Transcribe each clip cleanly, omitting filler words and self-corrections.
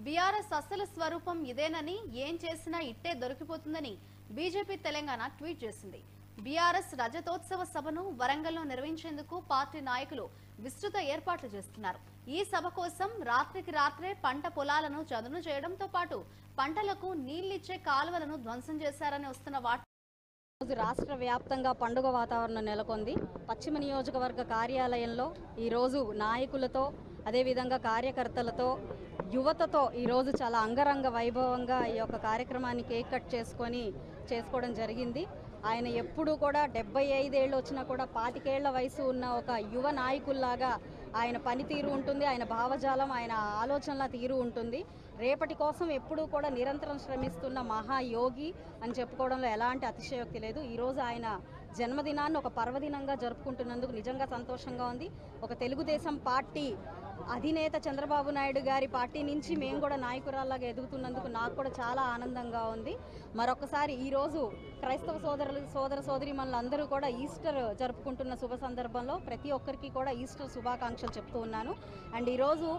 BRS అసలు స్వరూపం ఇదేనని ఏం చేసినా ఇట్టే దొరికిపోతుందని బీజేపీ తెలంగాణ ట్వీట్ చేసింది. బీఆర్ఎస్ రజతోత్సవ సభను వరంగల్లో నిర్వహించేందుకు పార్టీ నాయకులు విస్తృత ఏర్పాట్లు చేస్తున్నారు. ఈ సభ కోసం రాత్రికి రాత్రే పంట పొలాలను చదును చేయడంతో పాటు పంటలకు నీళ్లిచ్చే కాలువలను ధ్వంసం చేశారని వస్తున్న వార్త. రాష్ట్ర వ్యాప్తంగా పండుగ వాతావరణం నెలకొంది. పశ్చిమ నియోజకవర్గ కార్యాలయంలో ఈరోజు నాయకులతో అదేవిధంగా కార్యకర్తలతో యువతతో ఈరోజు చాలా అంగరంగ వైభవంగా ఈ యొక్క కార్యక్రమాన్ని కేక్ కట్ చేసుకోవడం జరిగింది. ఆయన ఎప్పుడూ కూడా 75 ఏళ్ళు వచ్చినా కూడా 25 ఏళ్ల వయసు ఉన్న ఒక యువ నాయకుల్లాగా ఆయన పనితీరు ఉంటుంది, ఆయన భావజాలం, ఆయన ఆలోచనల తీరు ఉంటుంది. రేపటి కోసం ఎప్పుడూ కూడా నిరంతరం శ్రమిస్తున్న మహాయోగి అని చెప్పుకోవడంలో ఎలాంటి అతిశయోక్తి లేదు. ఈరోజు ఆయన జన్మదినాన్ని ఒక పర్వదినంగా జరుపుకుంటున్నందుకు నిజంగా సంతోషంగా ఉంది. ఒక తెలుగుదేశం పార్టీ అధినేత చంద్రబాబు నాయుడు గారి పార్టీ నుంచి మేము కూడా నాయకురాల్లాగా ఎదుగుతున్నందుకు నాకు కూడా చాలా ఆనందంగా ఉంది. మరొకసారి ఈరోజు క్రైస్తవ సోదర సోదరీమణులు అందరూ కూడా ఈస్టర్ జరుపుకుంటున్న శుభ సందర్భంలో ప్రతి ఒక్కరికి కూడా ఈస్టర్ శుభాకాంక్షలు చెప్తూ ఉన్నాను. అండ్ ఈరోజు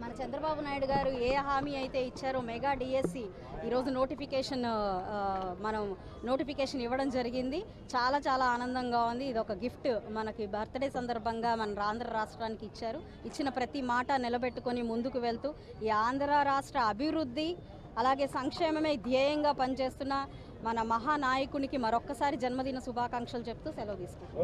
మన చంద్రబాబు నాయుడు గారు ఏ హామీ అయితే ఇచ్చారో మెగా డిఎస్సి ఈరోజు నోటిఫికేషన్ ఇవ్వడం జరిగింది. చాలా చాలా ఆనందంగా ఉంది. ఇది ఒక గిఫ్ట్ మనకి బర్త్డే సందర్భంగా మన ఆంధ్ర రాష్ట్రానికి ఇచ్చారు. ఇచ్చిన ప్రతి మాట నిలబెట్టుకొని ముందుకు వెళ్తూ ఈ ఆంధ్ర రాష్ట్ర అభివృద్ధి అలాగే సంక్షేమమే ధ్యేయంగా పనిచేస్తున్న మన మహానాయకునికి మరొక్కసారి జన్మదిన శుభాకాంక్షలు చెప్తూ సెలవు తీసుకుంటాం.